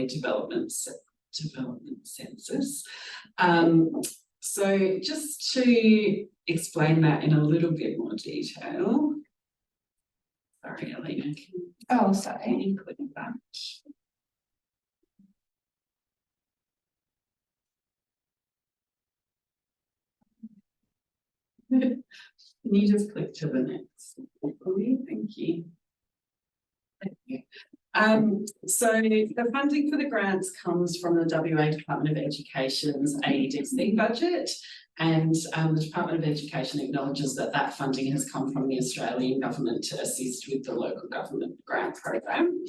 development census. So just to explain that in a little bit more detail. Sorry, Elena. Can you click that? Can you just click to the next for me? Thank you. Thank you. So the funding for the grants comes from the WA Department of Education's AEDC budget, and the Department of Education acknowledges that that funding has come from the Australian government to assist with the local government grant program.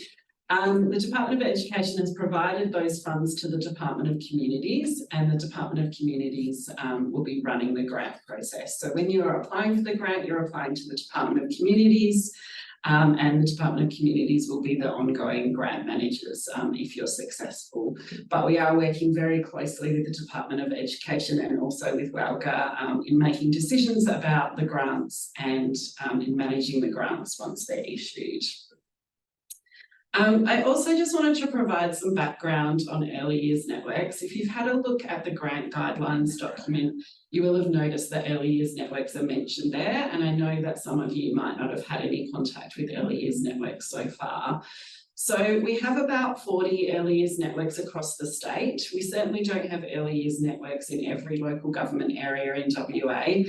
The Department of Education has provided those funds to the Department of Communities, and the Department of Communities will be running the grant process. So when you're applying for the grant, you're applying to the Department of Communities, and the Department of Communities will be the ongoing grant managers if you're successful. But we are working very closely with the Department of Education and also with WALGA in making decisions about the grants and in managing the grants once they're issued. I also just wanted to provide some background on early years networks. If you've had a look at the grant guidelines document, you will have noticed that early years networks are mentioned there, and I know that some of you might not have had any contact with early years networks so far. So we have about 40 early years networks across the state. We certainly don't have early years networks in every local government area in WA,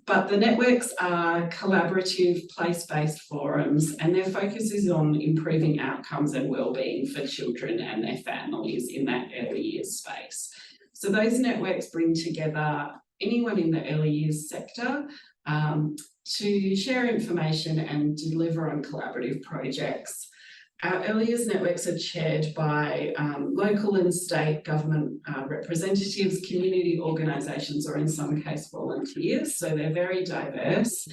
but the networks are collaborative, place-based forums, and their focus is on improving outcomes and wellbeing for children and their families in that early years space. So those networks bring together anyone in the early years sector to share information and deliver on collaborative projects. Our early years networks are chaired by local and state government representatives, community organisations, or in some cases volunteers, so they're very diverse.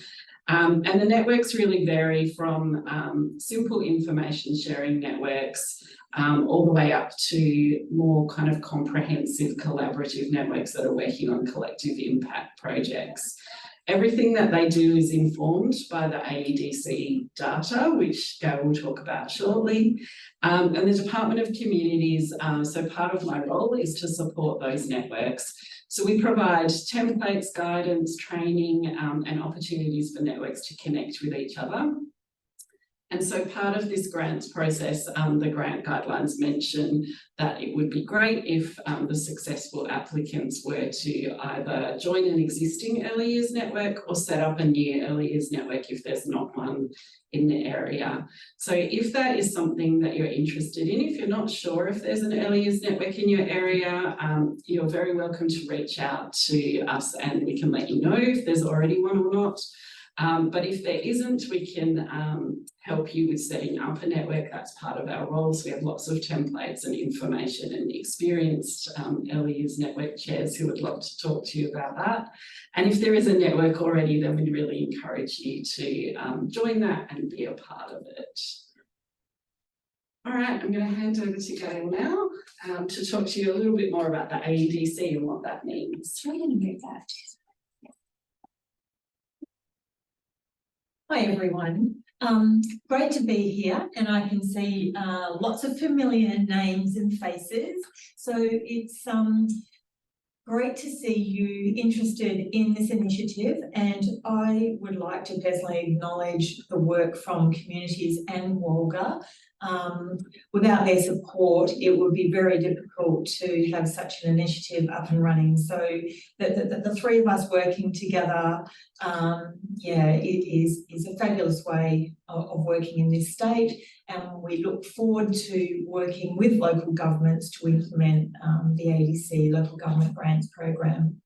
And the networks really vary from simple information sharing networks all the way up to more kind of comprehensive collaborative networks that are working on collective impact projects. Everything that they do is informed by the AEDC data, which Gail will talk about shortly. And the Department of Communities, so part of my role is to support those networks. So we provide templates, guidance, training, and opportunities for networks to connect with each other. And so part of this grants process, the grant guidelines mention that it would be great if the successful applicants were to either join an existing early years network or set up a new early years network if there's not one in the area. So if that is something that you're interested in, if you're not sure if there's an early years network in your area, you're very welcome to reach out to us and we can let you know if there's already one or not. But if there isn't, we can help you with setting up a network. That's part of our roles. We have lots of templates and information and experienced early years network chairs who would love to talk to you about that. And if there is a network already, then we'd really encourage you to join that and be a part of it. All right, I'm going to hand over to Gail now to talk to you a little bit more about the AEDC and what that means. So I'm going to move that. Hi everyone, great to be here, and I can see lots of familiar names and faces, so it's great to see you interested in this initiative, and I would like to personally acknowledge the work from Communities and WALGA. Without their support, it would be very difficult to have such an initiative up and running. So the three of us working together, it is a fabulous way of working in this state, and we look forward to working with local governments to implement the AEDC Local Government Grants Program.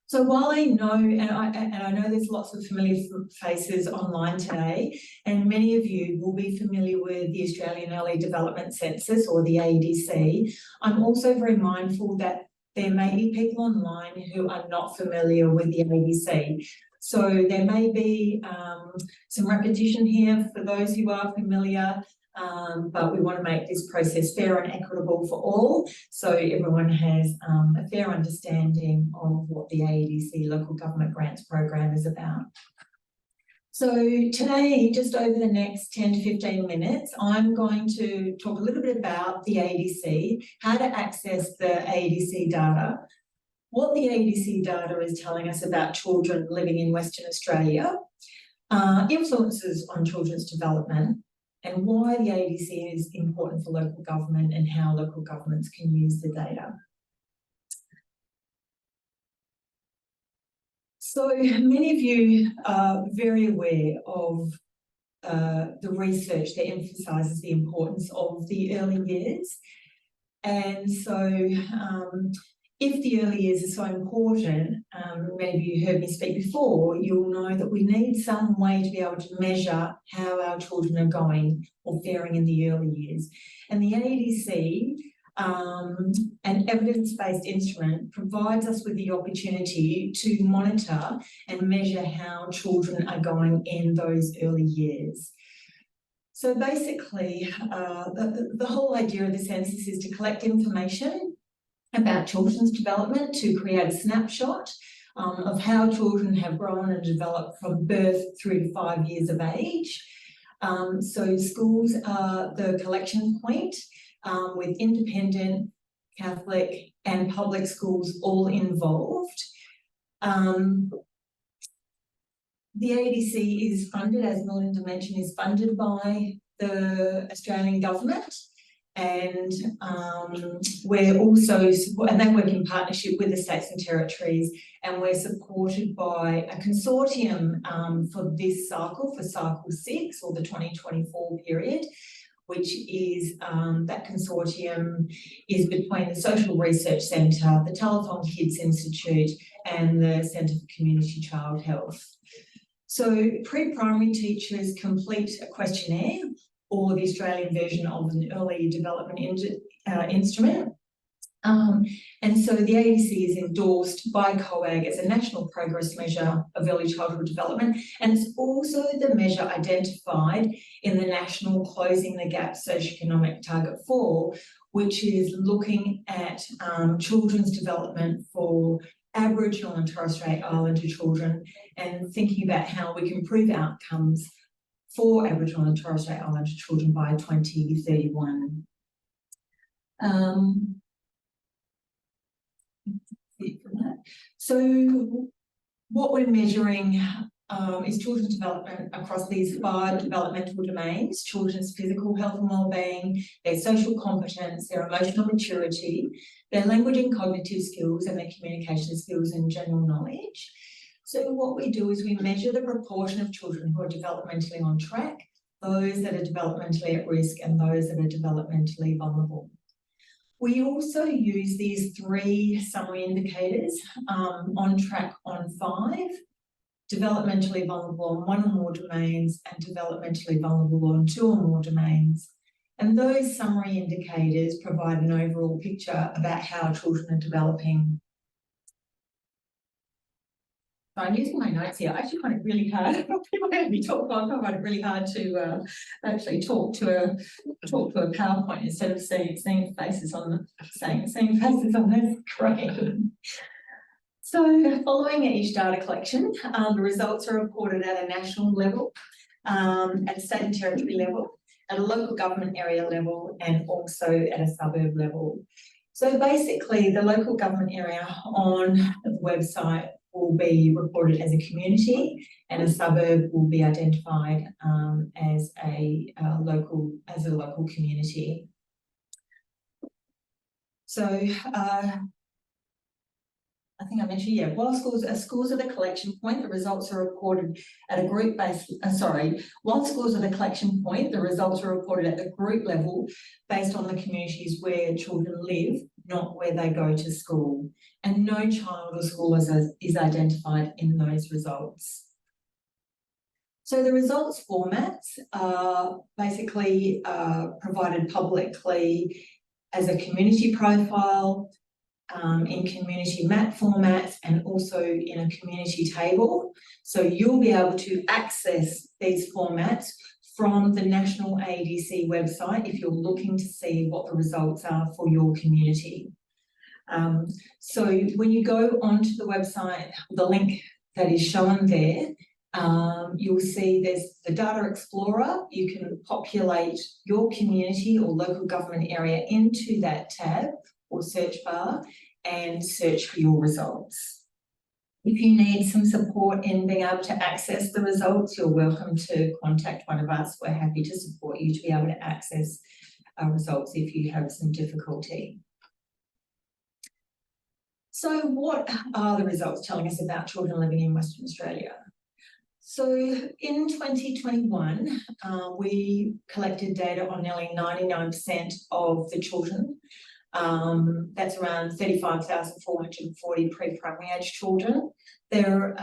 So while I know, and I know there's lots of familiar faces online today, and many of you will be familiar with the Australian Early Development Census, or the AEDC, I'm also very mindful that there may be people online who are not familiar with the AEDC. So there may be some repetition here for those who are familiar, but we want to make this process fair and equitable for all, so everyone has a fair understanding of what the AEDC Local Government Grants Program is about. So today, just over the next 10 to 15 minutes, I'm going to talk a little bit about the ADC, how to access the ADC data, what the ADC data is telling us about children living in Western Australia, influences on children's development, and why the ADC is important for local government and how local governments can use the data. So many of you are very aware of the research that emphasises the importance of the early years. And so if the early years are so important, many of you heard me speak before, you'll know that we need some way to be able to measure how our children are going or faring in the early years. And the ADC, an evidence-based instrument, provides us with the opportunity to monitor and measure how children are going in those early years. So basically, the whole idea of the census is to collect information about children's development, to create a snapshot of how children have grown and developed from birth through to 5 years of age. So schools are the collection point, with independent, Catholic and public schools all involved. The ADC is funded, as Melinda mentioned, is funded by the Australian government, and we're also, and they work in partnership with the states and territories, and we're supported by a consortium for this cycle, for cycle 6 or the 2024 period, which is, that consortium is between the Social Research Centre, the Telethon Kids Institute and the Centre for Community Child Health. So pre-primary teachers complete a questionnaire or the Australian version of an early development instrument. And so the ADC is endorsed by COAG as a national progress measure of early childhood development, and it's also the measure identified in the National Closing the Gap Socioeconomic Target 4, which is looking at children's development for Aboriginal and Torres Strait Islander children and thinking about how we can improve outcomes for Aboriginal and Torres Strait Islander children by 2031. So what we're measuring is children's development across these 5 developmental domains: children's physical health and wellbeing, their social competence, their emotional maturity, their language and cognitive skills, and their communication skills and general knowledge. So what we do is we measure the proportion of children who are developmentally on track, those that are developmentally at risk, and those that are developmentally vulnerable. We also use these 3 summary indicators: on track on 5, developmentally vulnerable on 1 or more domains, and developmentally vulnerable on 2 or more domains. And those summary indicators provide an overall picture about how children are developing. So I'm using my notes here. I actually find it really hard. People heard me talk, I find it really hard to actually talk to a PowerPoint instead of seeing faces on the screen. So following each data collection, the results are reported at a national level, at a state and territory level, at a local government area level, and also at a suburb level. So basically, the local government area on the website will be reported as a community, and a suburb will be identified as a local community. So I think I mentioned, yeah, while schools are the collection point, the results are reported at a group based, while schools are the collection point, the results are reported at the group level based on the communities where children live, not where they go to school. And no child or school is identified in those results. So the results formats are basically provided publicly as a community profile, in community map formats, and also in a community table. So you'll be able to access these formats from the National ADC website if you're looking to see what the results are for your community. So when you go onto the website, the link that is shown there, You'll see there's the Data Explorer. You can populate your community or local government area into that tab or search bar and search for your results. If you need some support in being able to access the results, you're welcome to contact one of us. We're happy to support you to be able to access our results if you have some difficulty. So what are the results telling us about children living in Western Australia? So in 2021, we collected data on nearly 99% of the children. That's around 35,440 pre-primary age children. There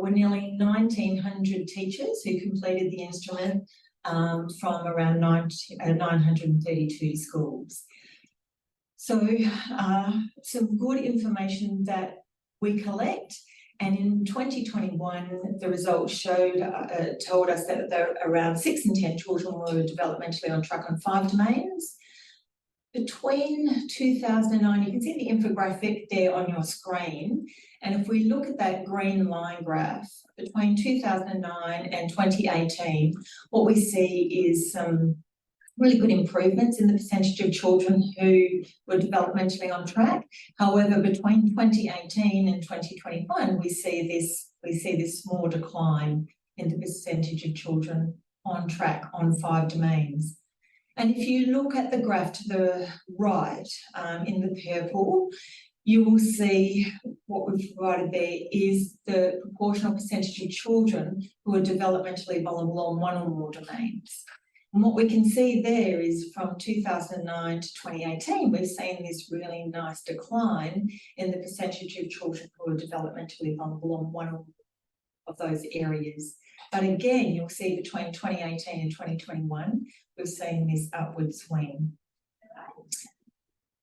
were nearly 1,900 teachers who completed the instrument from around 932 schools. So some good information that we collect. And in 2021, the results told us that there were around 6 in 10 children were developmentally on track on 5 domains. Between 2009, you can see the infographic there on your screen. And if we look at that green line graph, between 2009 and 2018, what we see is some really good improvements in the percentage of children who were developmentally on track. However, between 2018 and 2021, we see this small decline in the percentage of children on track on 5 domains. And if you look at the graph to the right, in the purple, you will see what we've provided there is the proportional percentage of children who are developmentally vulnerable on 1 or more domains. And what we can see there is from 2009 to 2018, we've seen this really nice decline in the percentage of children who are developmentally vulnerable on 1 or more of those areas. But again, you'll see between 2018 and 2021, we've seen this upward swing.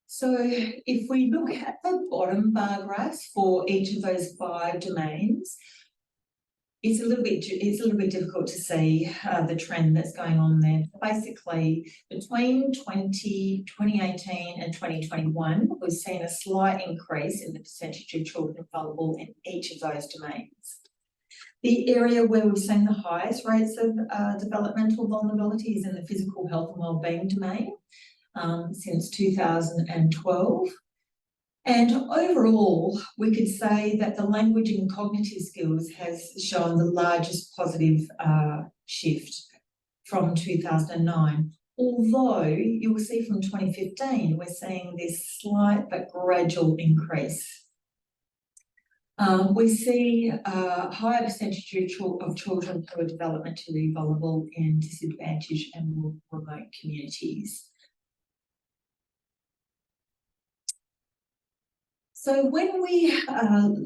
So if we look at the bottom bar graphs for each of those 5 domains, it's a little bit difficult to see the trend that's going on there. Basically, between 2018 and 2021, we've seen a slight increase in the percentage of children vulnerable in each of those domains. The area where we've seen the highest rates of developmental vulnerability is in the physical health and wellbeing domain since 2012. And overall, we could say that the language and cognitive skills has shown the largest positive shift from 2009. Although you will see from 2015, we're seeing this slight but gradual increase. We see a higher percentage of children who are developmentally vulnerable in disadvantaged and remote communities. So when we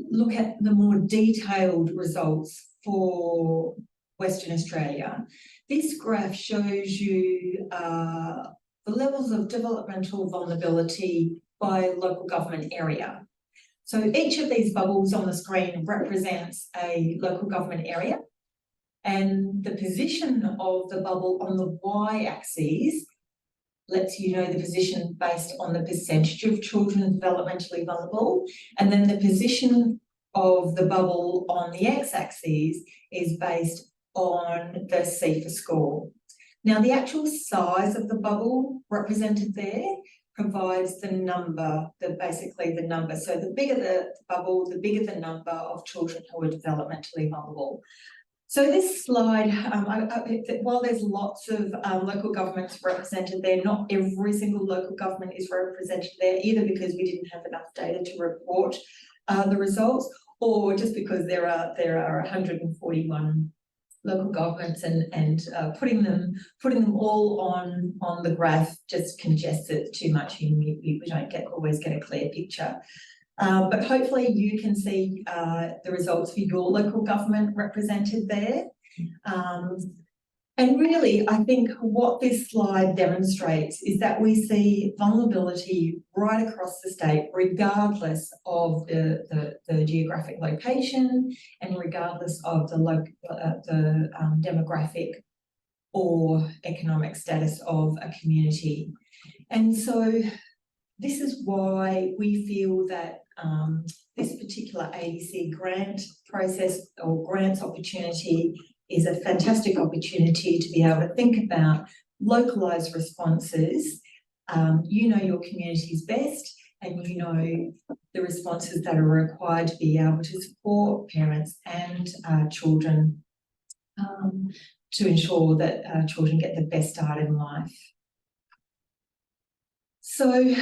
look at the more detailed results for Western Australia, this graph shows you the levels of developmental vulnerability by local government area. So each of these bubbles on the screen represents a local government area, and the position of the bubble on the y-axis lets you know the position based on the percentage of children developmentally vulnerable, and then the position of the bubble on the x-axis is based on the CEFA score. Now, the actual size of the bubble represented there provides the number, basically the number. So the bigger the bubble, the bigger the number of children who are developmentally vulnerable. So this slide, while there's lots of local governments represented there, not every single local government is represented there, either because we didn't have enough data to report the results, or just because there are 141 local governments, and putting them all on the graph just congests it too much, and we don't always get a clear picture. But hopefully you can see the results for your local government represented there. And really, I think what this slide demonstrates is that we see vulnerability right across the state, regardless of the geographic location and regardless of the demographic or economic status of a community. And so this is why we feel that this particular ADC grant process or grants opportunity is a fantastic opportunity to be able to think about localised responses. You know your communities best, and you know the responses that are required to be able to support parents and children to ensure that children get the best start in life. So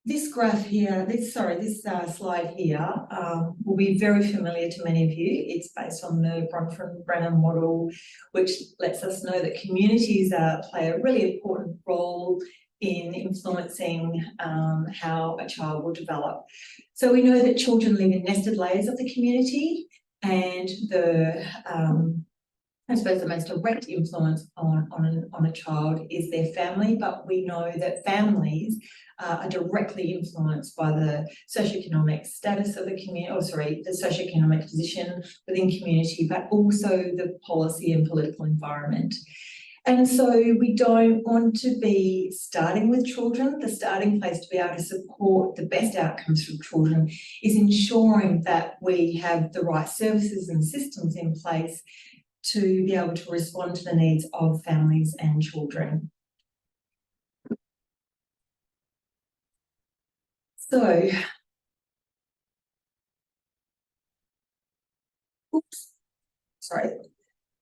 this graph here, this slide here will be very familiar to many of you. It's based on the Bronfen-Brenner model, which lets us know that communities play a really important role in influencing how a child will develop. So we know that children live in nested layers of the community, and I suppose the most direct influence on a child is their family, but we know that families are directly influenced by the socioeconomic status of the community, the socioeconomic position within community, but also the policy and political environment. And so we don't want to be starting with children. The starting place to be able to support the best outcomes for children is ensuring that we have the right services and systems in place to be able to respond to the needs of families and children. So,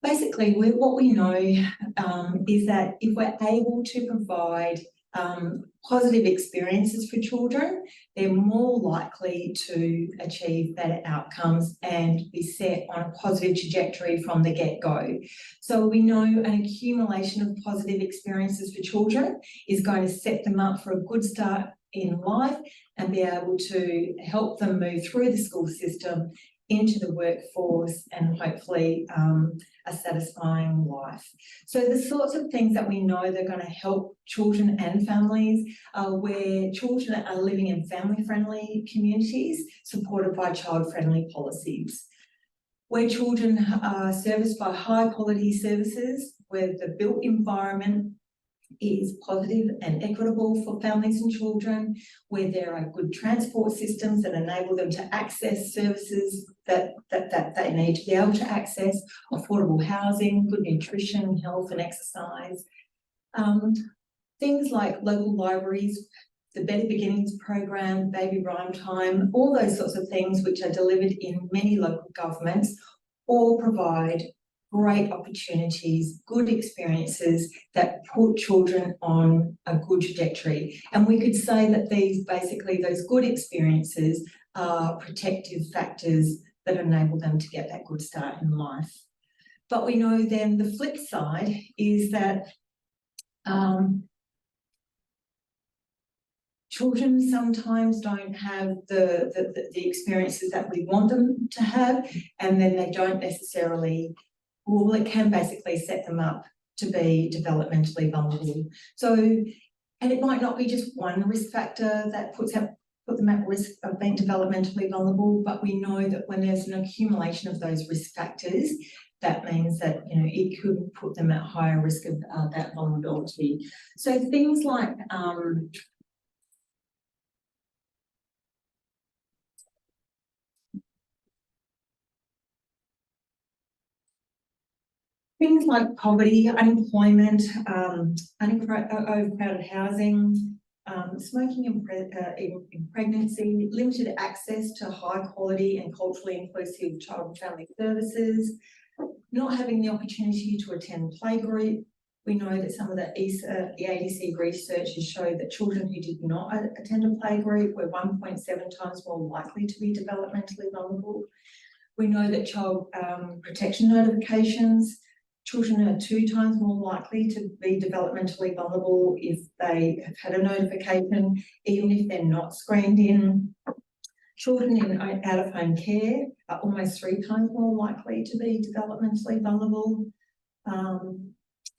basically what we know is that if we're able to provide positive experiences for children, they're more likely to achieve better outcomes and be set on a positive trajectory from the get-go. So we know an accumulation of positive experiences for children is going to set them up for a good start in life and be able to help them move through the school system into the workforce and hopefully a satisfying life. So the sorts of things that we know they're going to help children and families are where children are living in family-friendly communities supported by child-friendly policies, where children are serviced by high-quality services, where the built environment is positive and equitable for families and children, where there are good transport systems that enable them to access services that they need to be able to access, affordable housing, good nutrition, health and exercise. Things like local libraries, the Better Beginnings program, baby rhyme time, all those sorts of things which are delivered in many local governments all provide great opportunities, good experiences that put children on a good trajectory. And we could say that those good experiences are protective factors that enable them to get that good start in life. But we know then the flip side is that children sometimes don't have the experiences that we want them to have, and then they don't necessarily, well, it can basically set them up to be developmentally vulnerable. So, and it might not be just one risk factor that put them at risk of being developmentally vulnerable, but we know that when there's an accumulation of those risk factors, that means that, you know, it could put them at higher risk of that vulnerability. So things like things like poverty, unemployment, overcrowded housing, smoking in pregnancy, limited access to high quality and culturally inclusive child and family services, not having the opportunity to attend playgroup. We know that some of the ADC research has showed that children who did not attend a playgroup were 1.7 times more likely to be developmentally vulnerable. We know that child protection notifications, children are 2 times more likely to be developmentally vulnerable if they have had a notification, even if they're not screened in. Children in out-of-home care are almost 3 times more likely to be developmentally vulnerable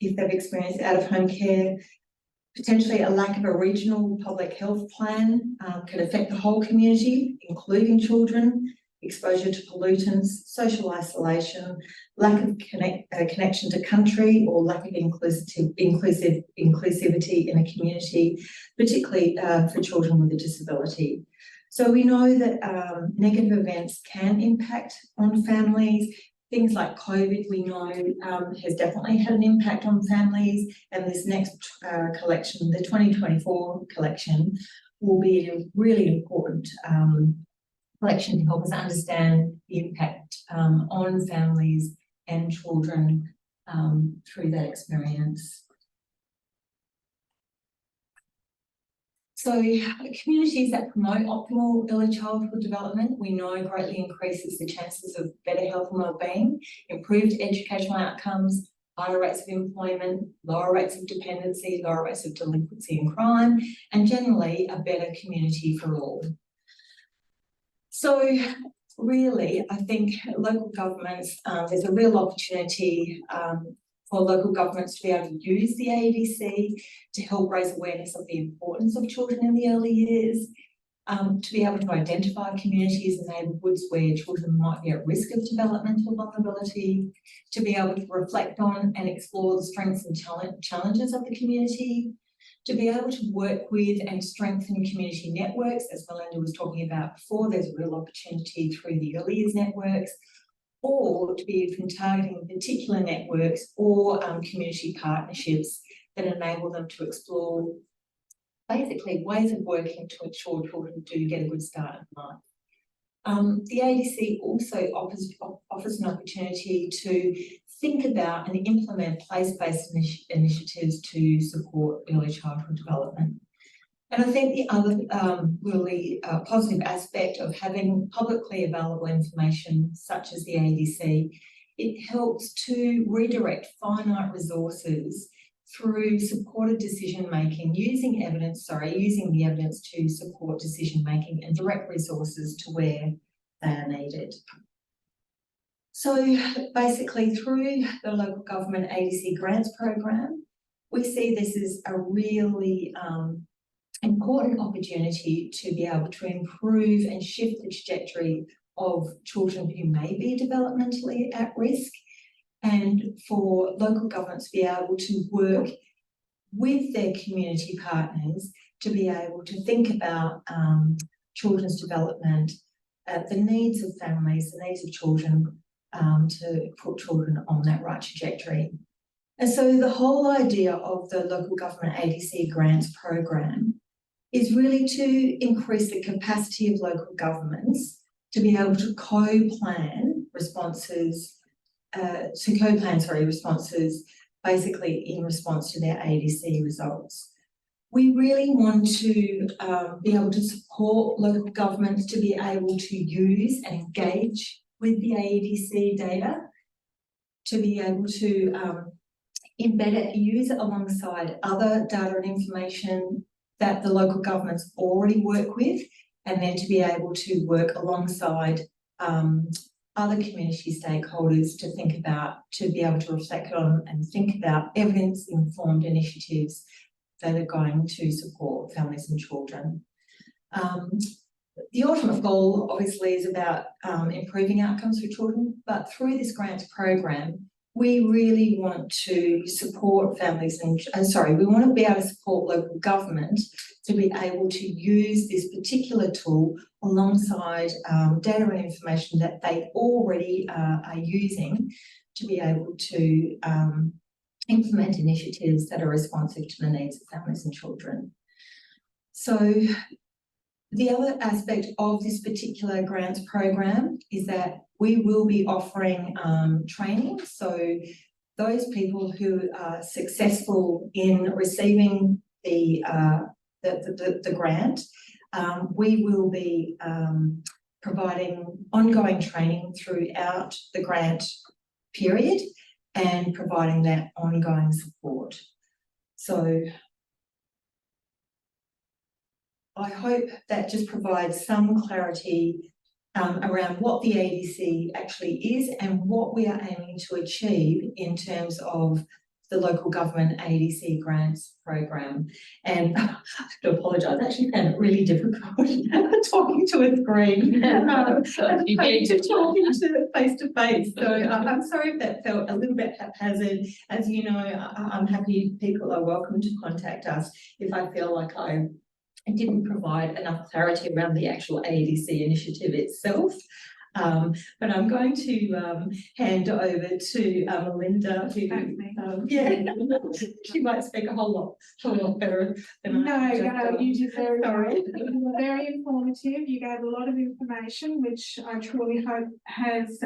if they've experienced out-of-home care. Potentially a lack of a regional public health plan can affect the whole community, including children. Exposure to pollutants, social isolation, lack of connection to country, or lack of inclusivity in a community, particularly for children with a disability. So we know that negative events can impact on families. Things like COVID, we know, has definitely had an impact on families, and this next collection, the 2024 collection, will be a really important collection to help us understand the impact on families and children through that experience. So communities that promote optimal early childhood development, we know greatly increases the chances of better health and wellbeing, improved educational outcomes, higher rates of employment, lower rates of dependency, lower rates of delinquency and crime, and generally a better community for all. So really, I think local governments, there's a real opportunity for local governments to be able to use the ADC to help raise awareness of the importance of children in the early years, to be able to identify communities and neighbourhoods where children might be at risk of developmental vulnerability, to be able to reflect on and explore the strengths and challenges of the community, to be able to work with and strengthen community networks, as Melinda was talking about before. There's a real opportunity through the early years networks, or to be even targeting particular networks or community partnerships that enable them to explore basically ways of working to ensure children do get a good start in life. The ADC also offers an opportunity to think about and implement place-based initiatives to support early childhood development. And I think the other really positive aspect of having publicly available information such as the ADC, it helps to redirect finite resources through supported decision making, using the evidence to support decision making and direct resources to where they are needed. So basically, through the local government ADC grants program, we see this as a really important opportunity to be able to improve and shift the trajectory of children who may be developmentally at risk, and for local governments to be able to work with their community partners to be able to think about children's development, the needs of families, the needs of children, to put children on that right trajectory. And so the whole idea of the local government ADC grants program is really to increase the capacity of local governments to be able to co-plan responses, responses basically in response to their ADC results. We really want to be able to support local governments to be able to use and engage with the ADC data, to be able to embed it, use it alongside other data and information that the local governments already work with, and then to be able to work alongside other community stakeholders to think about, to be able to reflect on and think about evidence-informed initiatives that are going to support families and children. The ultimate goal obviously is about improving outcomes for children, but through this grants program, we really want to support families and we want to be able to support local government to be able to use this particular tool alongside data and information that they already are using to be able to implement initiatives that are responsive to the needs of families and children. So the other aspect of this particular grants program is that we will be offering training. So those people who are successful in receiving the grant, we will be providing ongoing training throughout the grant period and providing that ongoing support. So I hope that just provides some clarity around what the ADC actually is and what we are aiming to achieve in terms of the local government ADC grants program. And I have to apologise, I actually found it really difficult talking to a screen as opposed to talking to face to face. So I'm sorry if that felt a little bit haphazard. As you know, I'm happy people are welcome to contact us if I feel like I It didn't provide enough clarity around the actual ADC initiative itself. But I'm going to hand over to Melinda, who, she might speak a whole lot better than I do. No, you did very well. You were very informative. You gave a lot of information, which I truly hope has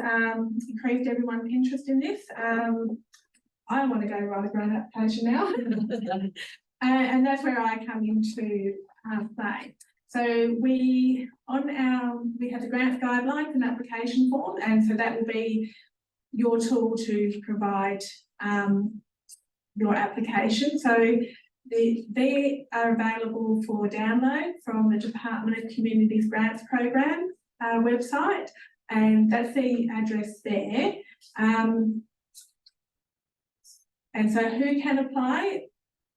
increased everyone's interest in this. I want to go write a grant application now. And that's where I come into play. So we have the grants guidelines and application form, and so that will be your tool to provide your application. So they are available for download from the Department of Communities Grants Program website, and that's the address there. And so who can apply?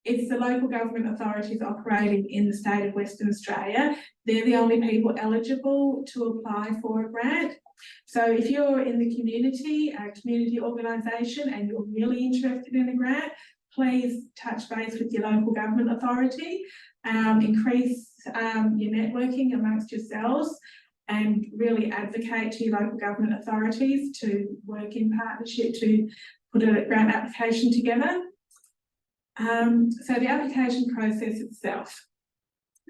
It's the local government authorities operating in the state of Western Australia. They're the only people eligible to apply for a grant. So if you're in the community, a community organisation, and you're really interested in a grant, please touch base with your local government authority, increase your networking amongst yourselves, and really advocate to your local government authorities to work in partnership to put a grant application together. So the application process itself.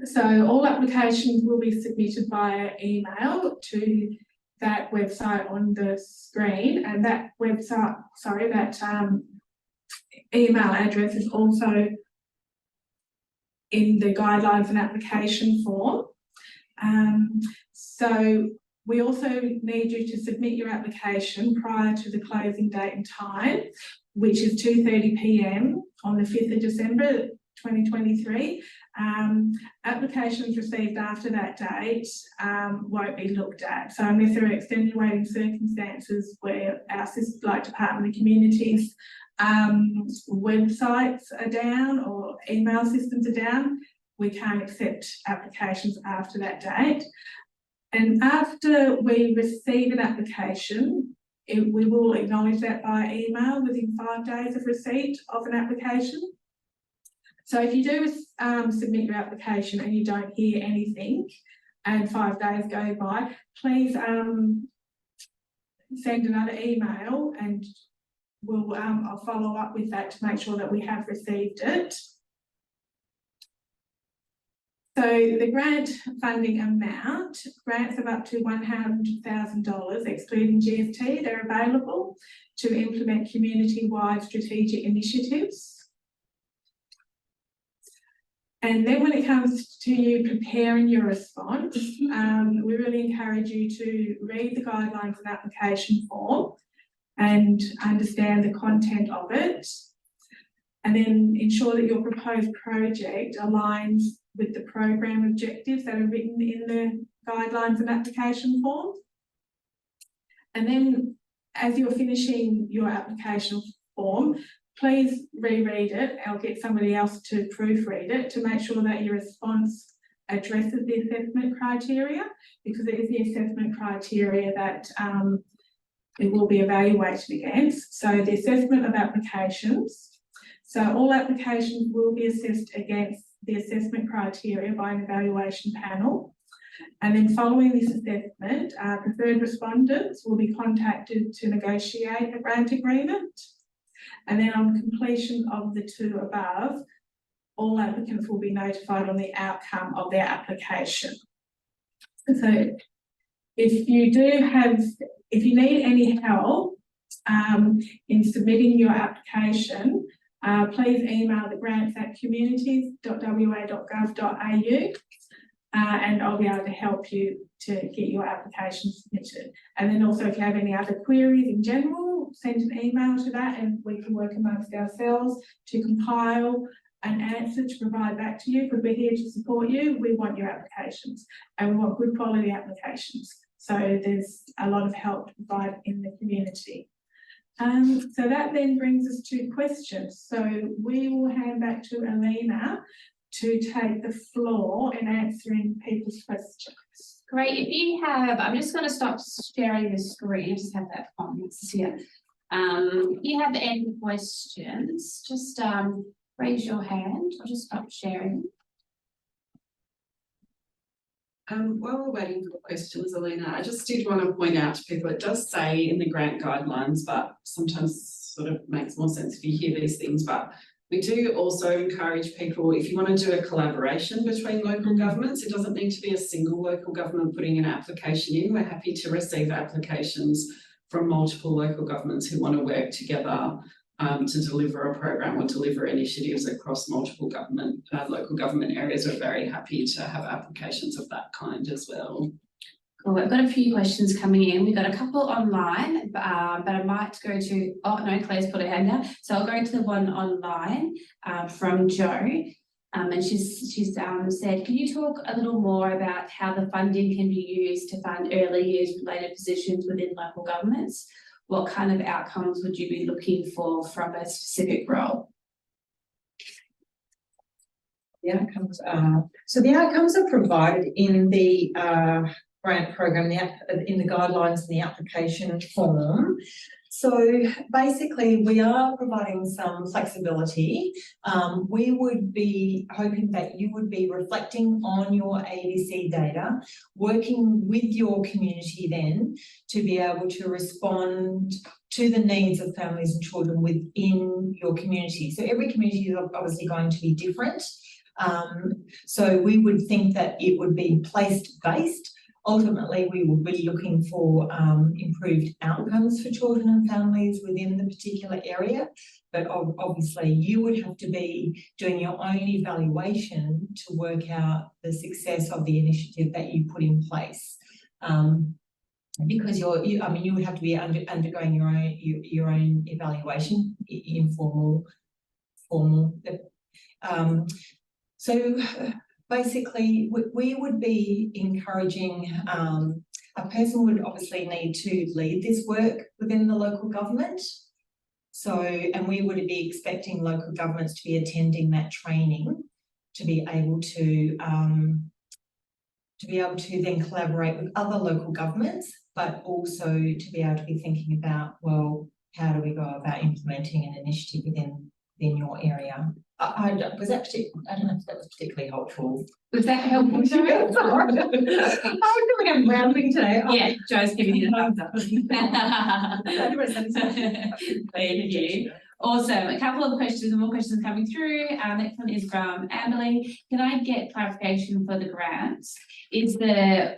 So all applications will be submitted via email to that website on the screen, and that website, email address is also in the guidelines and application form. So we also need you to submit your application prior to the closing date and time, which is 2:30 p.m. on the 5th of December 2023. Applications received after that date won't be looked at. So unless there are extenuating circumstances where our like Department of Communities websites are down or email systems are down, we can't accept applications after that date. And after we receive an application, we will acknowledge that by email within 5 days of receipt of an application. So if you do submit your application and you don't hear anything and 5 days go by, please send another email, and I'll follow up with that to make sure that we have received it. So the grant funding amount, grants of up to $100,000 excluding GST, they're available to implement community-wide strategic initiatives. And then when it comes to you preparing your response, we really encourage you to read the guidelines and application form and understand the content of it, and then ensure that your proposed project aligns with the program objectives that are written in the guidelines and application form. And then as you're finishing your application form, please reread it. I'll get somebody else to proofread it to make sure that your response addresses the assessment criteria, because it is the assessment criteria that it will be evaluated against. So the assessment of applications. So all applications will be assessed against the assessment criteria by an evaluation panel. And then following this assessment, preferred respondents will be contacted to negotiate a grant agreement. And then on completion of the two above, all applicants will be notified on the outcome of their application. So if you need any help in submitting your application, please email the grants@communities.wa.gov.au and I'll be able to help you to get your application submitted. And then also if you have any other queries in general, send an email to that and we can work amongst ourselves to compile an answer to provide back to you, because we're here to support you. We want your applications and we want good quality applications. So there's a lot of help to provide in the community. So that then brings us to questions. So we will hand back to Alina to take the floor in answering people's questions. Great. If you have, I'm just going to stop sharing the screen, just have that comments here. If you have any questions, just raise your hand. I'll just stop sharing. While we're waiting for questions, Alina, I just did want to point out to people, it does say in the grant guidelines, but sometimes sort of makes more sense if you hear these things, but we do also encourage people, if you want to do a collaboration between local governments, it doesn't need to be a single local government putting an application in. We're happy to receive applications from multiple local governments who want to work together to deliver a program or deliver initiatives across multiple local government areas. We're very happy to have applications of that kind as well. Cool. We've got a few questions coming in. We've got a couple online, but I might go to, oh no, Claire's put her hand down. So I'll go to the one online from Jo. And she's said, can you talk a little more about how the funding can be used to fund early years related positions within local governments? What kind of outcomes would you be looking for from a specific role? The outcomes are, so the outcomes are provided in the grant program, in the guidelines and the application form. So basically we are providing some flexibility. We would be hoping that you would be reflecting on your ADC data, working with your community then to be able to respond to the needs of families and children within your community. So every community is obviously going to be different. So we would think that it would be place-based. Ultimately, we will be looking for improved outcomes for children and families within the particular area, but obviously you would have to be doing your own evaluation to work out the success of the initiative that you put in place. Because you would have to be undergoing your own evaluation, informal, formal. So basically, we would be encouraging, a person would obviously need to lead this work within the local government. So, and we would be expecting local governments to be attending that training to be able to then collaborate with other local governments, but also to be able to be thinking about, well, how do we go about implementing an initiative within your area? I don't know if that was particularly helpful. Was that helpful, Jo? I'm doing a rounding today. Yeah, Jo's giving you the thumbs up. Thank you. Awesome. A couple of questions, more questions coming through. Next one is from Amberly. Can I get clarification for the grants? Is the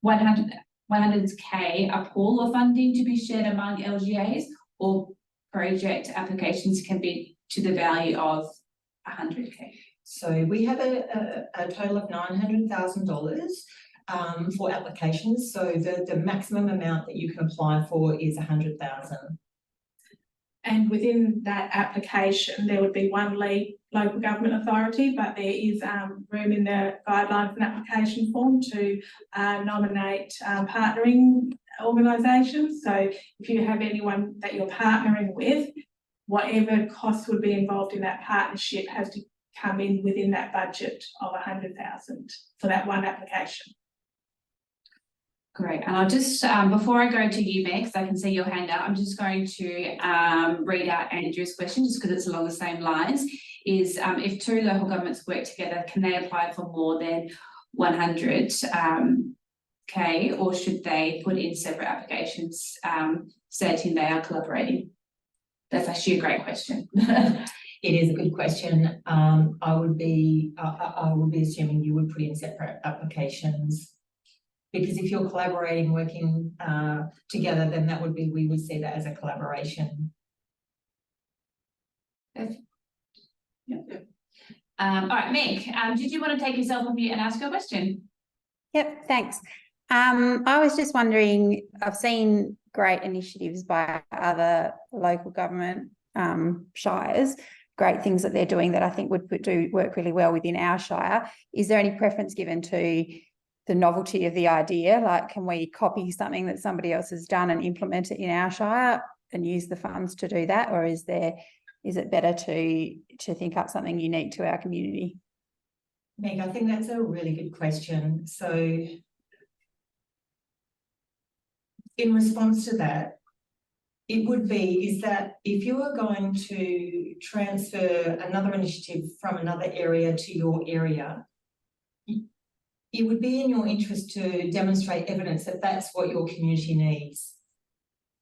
100K a pool of funding to be shared among LGAs, or project applications can be to the value of 100K? So we have a total of $900,000 for applications. So the maximum amount that you can apply for is 100,000. And within that application, there would be one lead local government authority, but there is room in the guidelines and application form to nominate partnering organisations. So if you have anyone that you're partnering with, whatever costs would be involved in that partnership has to come in within that budget of 100,000 for that one application. Great. And I'll just, before I go to you, Meg, because I can see your hand up, I'm just going to read out Andrew's question, just because it's along the same lines, is if two local governments work together, can they apply for more than 100K, or should they put in separate applications stating they are collaborating? That's actually a great question. It is a good question. I would be assuming you would put in separate applications, because if you're collaborating, working together, then we would see that as a collaboration. Yeah. All right, Meg, did you want to take yourself on mute and ask your question? Yep, thanks. I was just wondering, I've seen great initiatives by other local government shires, great things that they're doing that I think would work really well within our shire. Is there any preference given to the novelty of the idea? Like, can we copy something that somebody else has done and implement it in our shire and use the funds to do that? Or is it better to think up something unique to our community? Meg, I think that's a really good question. So in response to that, it would be is that if you are going to transfer another initiative from another area to your area, it would be in your interest to demonstrate evidence that that's what your community needs.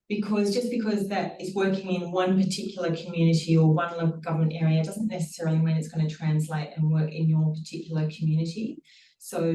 Because just because that is working in one particular community or one local government area doesn't necessarily mean it's going to translate and work in your particular community. So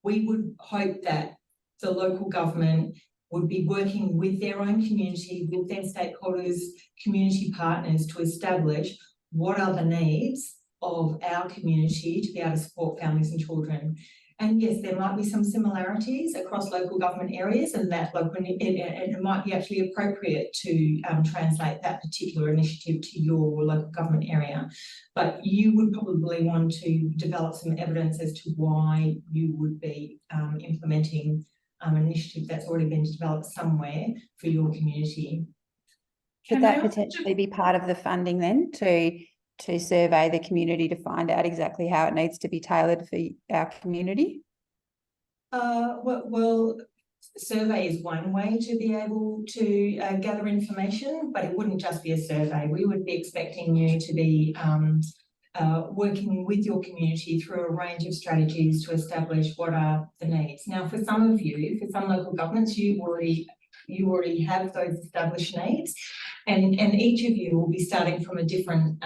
we would hope that the local government would be working with their own community, with their stakeholders, community partners to establish what are the needs of our community to be able to support families and children. And yes, there might be some similarities across local government areas, and that it might be actually appropriate to translate that particular initiative to your local government area. But you would probably want to develop some evidence as to why you would be implementing an initiative that's already been developed somewhere for your community. Could Can that I also potentially be part of the funding then to survey the community to find out exactly how it needs to be tailored for our community? Well, survey is one way to be able to gather information, but it wouldn't just be a survey. We would be expecting you to be working with your community through a range of strategies to establish what are the needs. Now, for some of you, for some local governments, you already have those established needs, and each of you will be starting from a different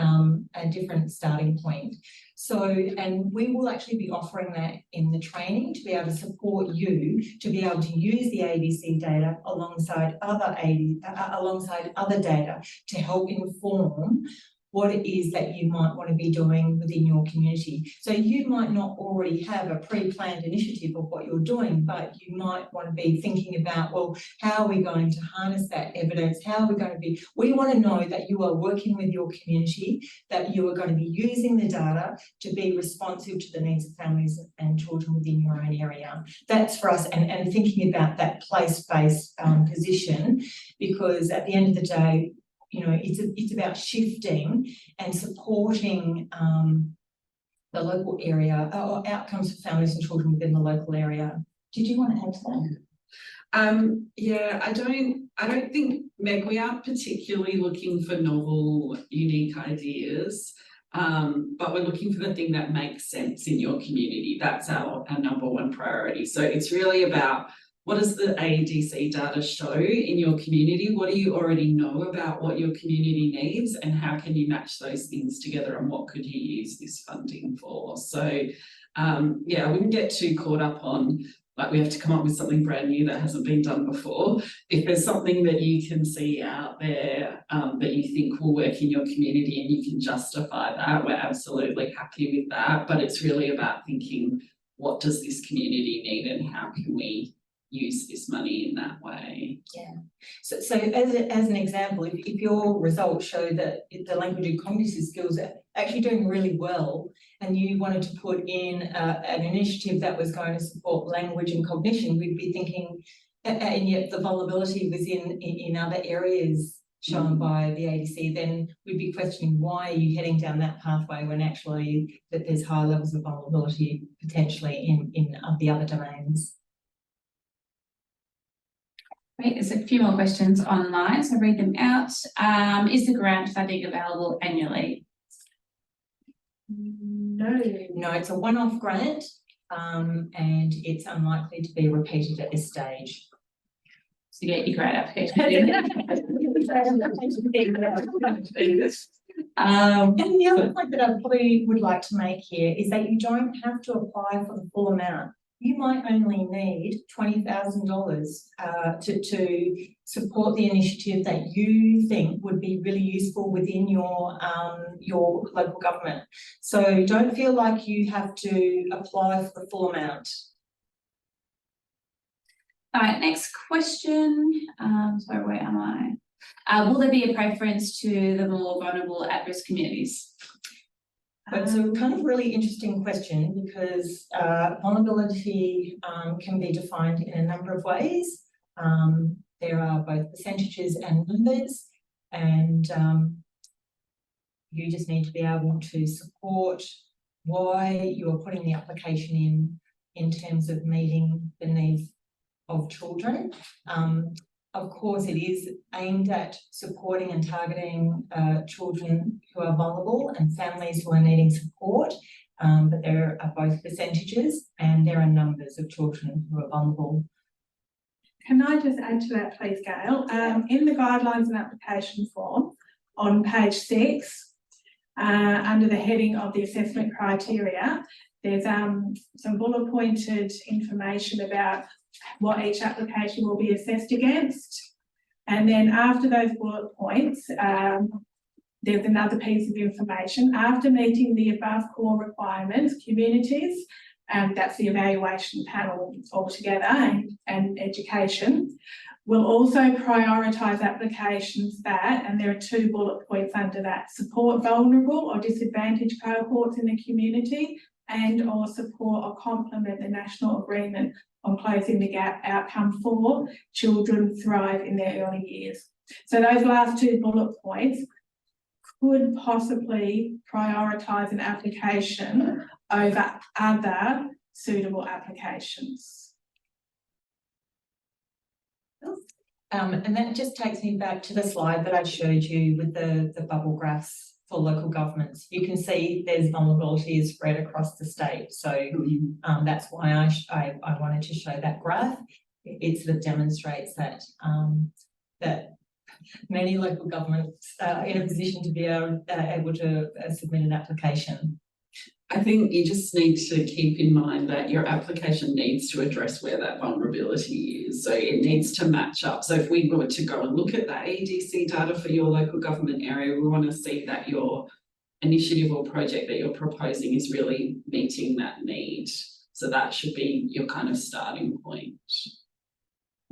starting point. So, and we will actually be offering that in the training to be able to support you to be able to use the ADC data alongside other data to help inform what it is that you might want to be doing within your community. So you might not already have a pre-planned initiative of what you're doing, but you might want to be thinking about, well, how are we going to harness that evidence? How are we going to be, we want to know that you are working with your community, that you are going to be using the data to be responsive to the needs of families and children within your own area. That's for us, and thinking about that place-based position, because at the end of the day, you know, it's about shifting and supporting the local area or outcomes for families and children within the local area. Did you want to add to that? Yeah, I don't think, Meg, we aren't particularly looking for novel, unique ideas, but we're looking for the thing that makes sense in your community. That's our number one priority. So it's really about, what does the ADC data show in your community? What do you already know about what your community needs, and how can you match those things together, and what could you use this funding for? So yeah, I wouldn't get too caught up on, like, we have to come up with something brand new that hasn't been done before. If there's something that you can see out there that you think will work in your community and you can justify that, we're absolutely happy with that. But it's really about thinking, what does this community need and how can we use this money in that way? Yeah. So as an example, if your results show that the language and cognitive skills are actually doing really well, and you wanted to put in an initiative that was going to support language and cognition, we'd be thinking, and yet the vulnerability was in other areas shown by the ADC, then we'd be questioning, why are you heading down that pathway when actually that there's high levels of vulnerability potentially in the other domains. Great, there's a few more questions online, so read them out. Is the grant funding available annually? No, it's a one-off grant, and it's unlikely to be repeated at this stage. So get your grant application. And the other point that I probably would like to make here is that you don't have to apply for the full amount. You might only need $20,000 to support the initiative that you think would be really useful within your local government. So don't feel like you have to apply for the full amount. All right, next question. Sorry, where am I? Will there be a preference to the more vulnerable at-risk communities? It's a kind of really interesting question, because vulnerability can be defined in a number of ways. There are both percentages and numbers, and you just need to be able to support why you are putting the application in terms of meeting the needs of children. Of course, it is aimed at supporting and targeting children who are vulnerable and families who are needing support. but there are both percentages and there are numbers of children who are vulnerable. Can I just add to that, please, Gail? In the guidelines and application form on page 6, under the heading of the assessment criteria, there's some bullet pointed information about what each application will be assessed against. And then after those bullet points, there's another piece of information. After meeting the above core requirements, communities, and that's the evaluation panel altogether, and education, will also prioritise applications that, and there are 2 bullet points under that, support vulnerable or disadvantaged cohorts in the community, and or support or complement the national agreement on closing the gap outcome for children thrive in their early years. So those last 2 bullet points could possibly prioritise an application over other suitable applications. And that just takes me back to the slide that I showed you with the bubble graphs for local governments. You can see there's vulnerability is spread across the state. So that's why I wanted to show that graph. It sort of demonstrates that that many local governments are in a position to be able to submit an application. I think you just need to keep in mind that your application needs to address where that vulnerability is. So it needs to match up. So if we were to go and look at the ADC data for your local government area, we want to see that your initiative or project that you're proposing is really meeting that need. So that should be your kind of starting point.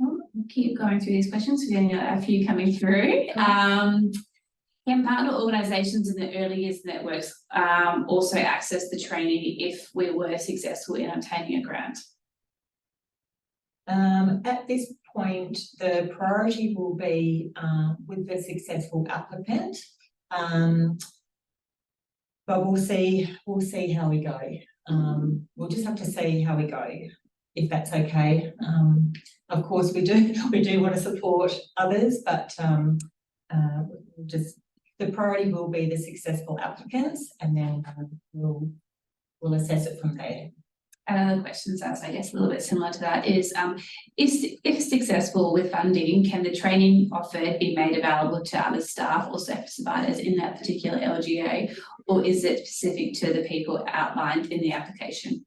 We'll keep going through these questions. We're getting a few coming through. Can partner organisations in the early years networks also access the training if we were successful in obtaining a grant? At this point, the priority will be with the successful applicant, but we'll see how we go. We'll just have to see how we go, if that's okay. Of course, we do want to support others, but the priority will be the successful applicants, and then we'll assess it from there. Another question that's, I guess, a little bit similar to that is if successful with funding, can the training offered be made available to other staff or service providers in that particular LGA, or is it specific to the people outlined in the application?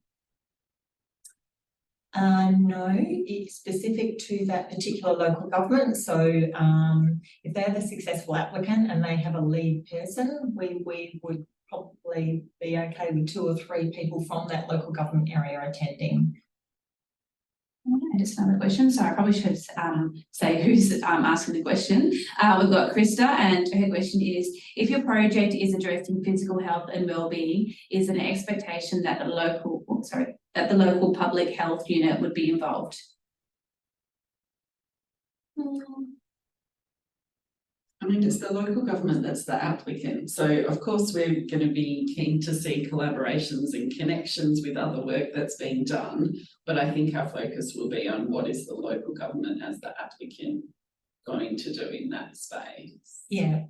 No, it's specific to that particular local government. So if they're the successful applicant and they have a lead person, we would probably be okay with 2 or 3 people from that local government area attending. Just another question. So I probably should say who's asking the question. We've got Krista, and her question is: if your project is addressing physical health and well-being, is an expectation that the local public health unit would be involved? I mean, it's the local government that's the applicant. So of course we're going to be keen to see collaborations and connections with other work that's being done. But I think our focus will be on what is the local government as the applicant going to do in that space. Yeah.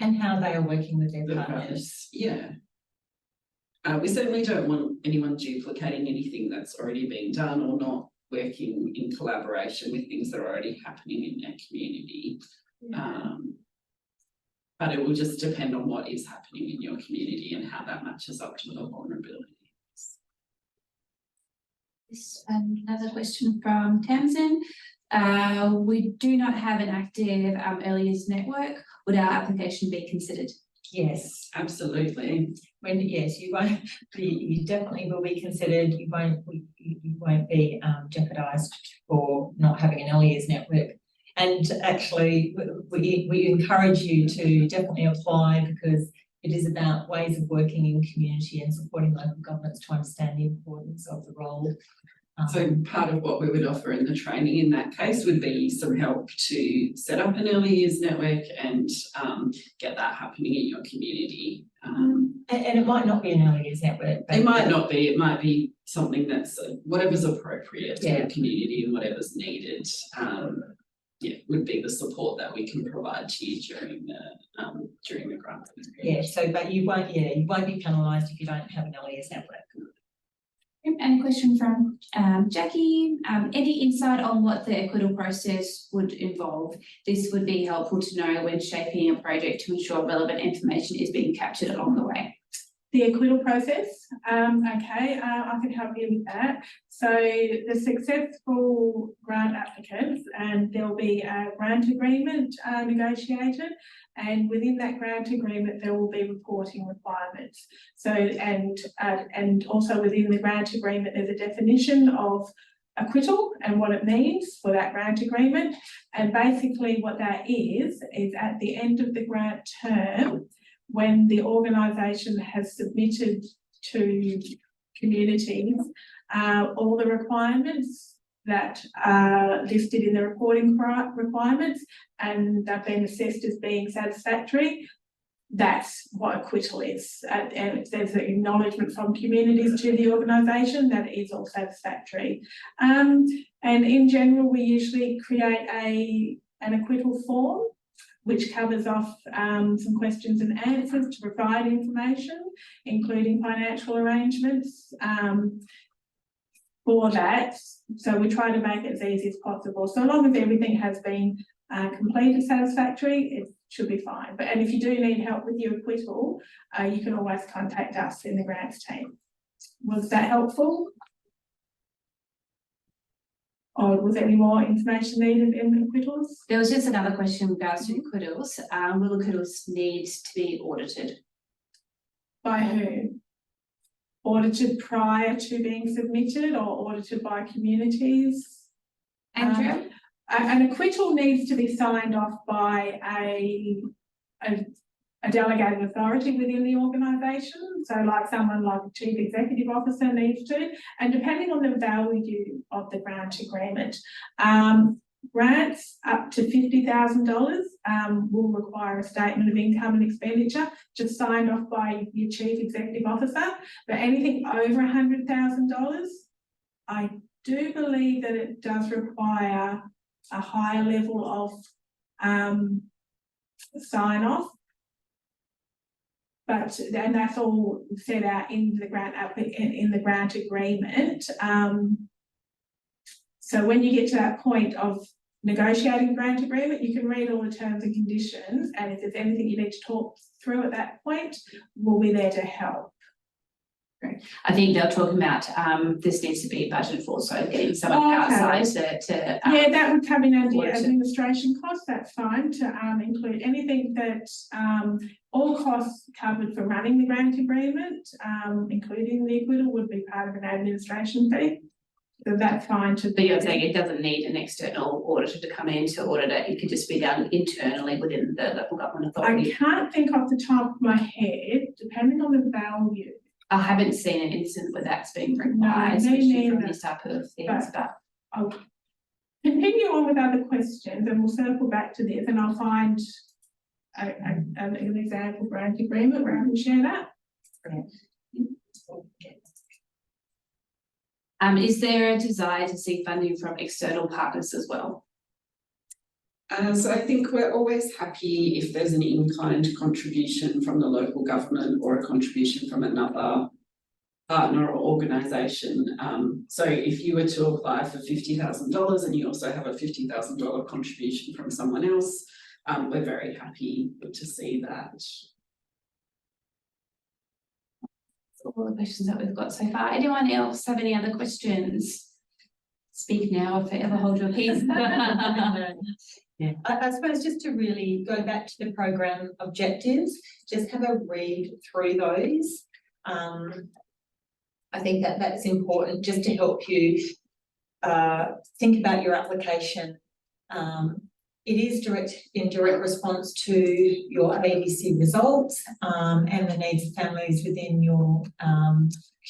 And how they are working with their partners. Yeah. We certainly don't want anyone duplicating anything that's already been done or not working in collaboration with things that are already happening in their community. But it will just depend on what is happening in your community and how that matches up to the vulnerabilities. Another question from Tamsin. We do not have an active early years network. Would our application be considered? Yes, absolutely. Yes, you definitely will be considered. You won't be jeopardised for not having an early years network. And actually, we encourage you to definitely apply, because it is about ways of working in community and supporting local governments to understand the importance of the role. So part of what we would offer in the training in that case would be some help to set up an early years network and get that happening in your community. And it might not be an early years network. It might not be. It might be something that's whatever's appropriate to the community and whatever's needed. would be the support that we can provide to you during the grant period. Yeah, so but you won't be penalised if you don't have an LES network. And a question from Jackie. Any insight on what the acquittal process would involve? This would be helpful to know when shaping a project to ensure relevant information is being captured along the way. The acquittal process, okay, I can help you with that. So the successful grant applicants, and there'll be a grant agreement negotiated, and within that grant agreement there will be reporting requirements. So and also within the grant agreement there's a definition of acquittal and what it means for that grant agreement. And basically what that is at the end of the grant term, when the organisation has submitted to communities all the requirements that are listed in the reporting requirements and they've been assessed as being satisfactory, that's what acquittal is. And if there's an acknowledgement from communities to the organisation that it is all satisfactory. And in general, we usually create an acquittal form which covers off some questions and answers to provide information, including financial arrangements for that. So we try to make it as easy as possible. So long as everything has been completed satisfactory, it should be fine. And if you do need help with your acquittal, you can always contact us in the grants team. Was that helpful? Or was there any more information needed in acquittals? There was just another question in regards to acquittals. Will acquittals need to be audited? By whom? Audited prior to being submitted or audited by communities? Andrea? An acquittal needs to be signed off by a delegated authority within the organisation. So like someone like a chief executive officer needs to, and depending on the value of the grant agreement, grants up to $50,000 will require a statement of income and expenditure just signed off by your chief executive officer. But anything over $100,000, I do believe that it does require a higher level of sign off. But and that's all set out in the grant agreement. So when you get to that point of negotiating grant agreement, you can read all the terms and conditions, and if there's anything you need to talk through at that point, we'll be there to help. Great. I think they're talking about this needs to be budgeted for, so getting someone outside to yeah, that would come in under administration costs. That's fine to include anything that all costs covered for running the grant agreement, including the acquittal, would be part of an administration fee. So that's fine to. But you're saying it doesn't need an external auditor to come in to audit it. It could just be done internally within the local government authority. I can't think off the top of my head, depending on the value. I haven't seen an instance where that's being required, especially from this type of things. But I'll continue on with other questions, and we'll circle back to this, and I'll find an example grant agreement where I can share that. Is there a desire to see funding from external partners as well? So I think we're always happy if there's an in-kind contribution from the local government or a contribution from another partner or organisation. So if you were to apply for $50,000 and you also have a $50,000 contribution from someone else, we're very happy to see that. All the questions that we've got so far. Anyone else have any other questions? Speak now or forever hold your peace. Yeah, I suppose just to really go back to the program objectives, just have a read through those. I think that's important just to help you think about your application. It is in direct response to your ADC results and the needs of families within your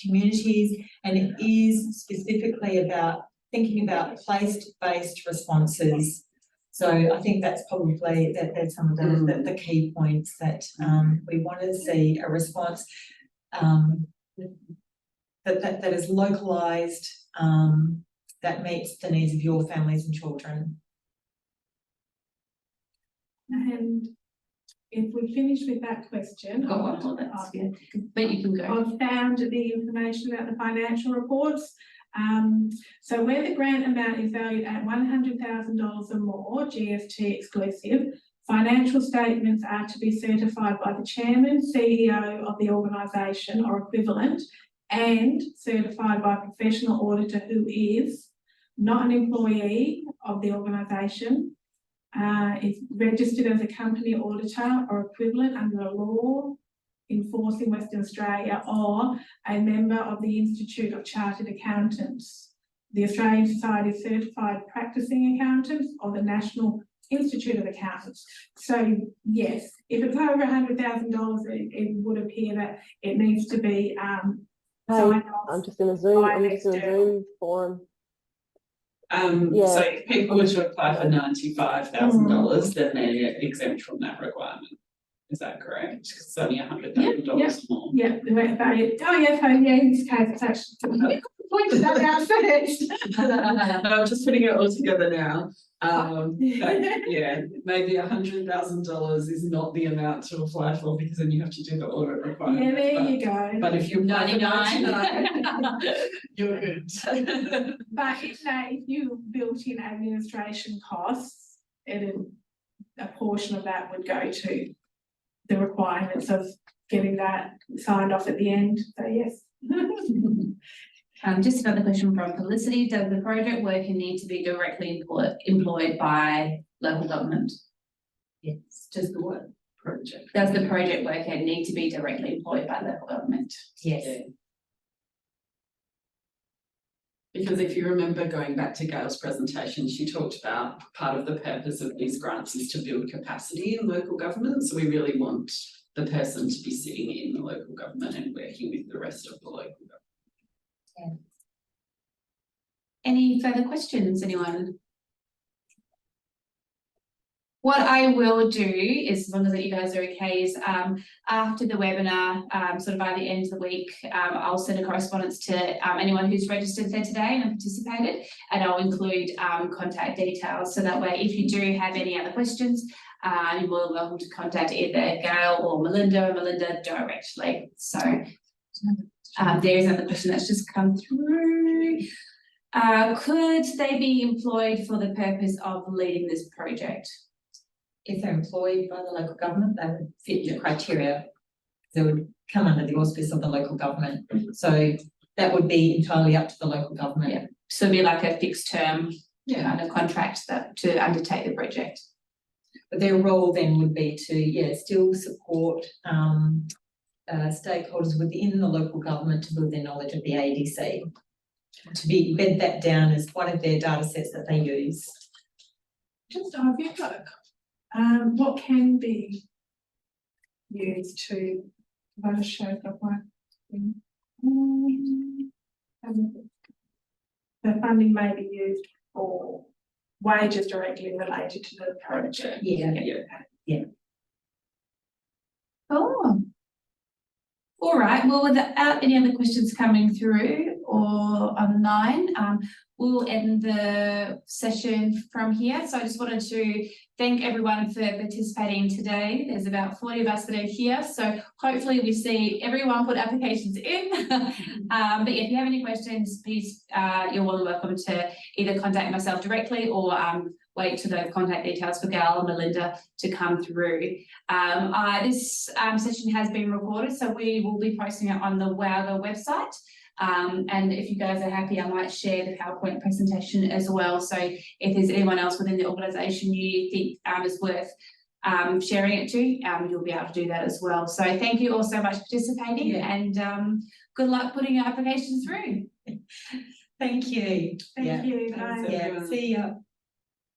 communities, and it is specifically about thinking about place-based responses. So I think that's probably that's some of the key points that we want to see a response that is localised, that meets the needs of your families and children. And if we finish with that question. Got one more, that's good, but you can go. I've found the information about the financial reports. So where the grant amount is valued at $100,000 or more, GST exclusive, financial statements are to be certified by the chairman, CEO of the organisation or equivalent, and certified by a professional auditor who is not an employee of the organisation, is registered as a company auditor or equivalent under a law enforcing Western Australia, or a member of the Institute of Chartered Accountants, the Australian Society of Certified Practicing Accountants, or the National Institute of Accountants. So yes, if it's over $100,000, it would appear that it needs to be signed off. I'm just in a Zoom. by I'm just in a external. Zoom form. So if people were to apply for $95,000, then they're exempt from that requirement. Is that correct? Because it's only $100,000 more. Yeah, the rate value. Oh yeah, so yeah, in this case, it's actually pointed that out first. No, I'm just putting it all together now. Yeah, maybe $100,000 is not the amount to apply for, because then you have to do the audit requirement. Yeah, there you go. But if you apply for 99, you're good. But if you built in administration costs, a portion of that would go to the requirements of getting that signed off at the end. So yes. Just another question from Felicity. Does the project worker need to be directly employed by local government? Yes, just the word project. Does the project worker need to be directly employed by local government? Yes. Yeah. Because if you remember going back to Gail's presentation, she talked about part of the purpose of these grants is to build capacity in local government. So we really want the person to be sitting in the local government and working with the rest of the local government. Yeah. Any further questions, anyone? What I will do is, as long as you guys are okay, is after the webinar, sort of by the end of the week, I'll send a correspondence to anyone who's registered there today and participated, and I'll include contact details, so that way if you do have any other questions, you're more than welcome to contact either Gail or Melinda directly. So there is another question that's just come through. Could they be employed for the purpose of leading this project? If they're employed by the local government, they would fit the criteria. They would come under the auspice of the local government. So that would be entirely up to the local government. Yeah. So it'd be like a fixed term kind of contract to undertake the project. But their role then would be to, still support stakeholders within the local government to build their knowledge of the ADC, to bed that down as one of their data sets that they use. Just have you got what can be used to show the funding may be used for wages directly related to the project. Yeah. Oh. All right, well, without any other questions coming through or online, we'll end the session from here. So I just wanted to thank everyone for participating today. There's about 40 of us that are here, so hopefully we see everyone put applications in. But if you have any questions, please, you're more than welcome to either contact myself directly or wait to the contact details for Gail and Melinda to come through. This session has been recorded, so we will be posting it on the WOWGA website. And if you guys are happy, I might share the PowerPoint presentation as well. So if there's anyone else within the organisation you think is worth sharing it to, you'll be able to do that as well. So thank you all so much for participating, and good luck putting your applications through. Thank you. Thank you. Bye. See ya.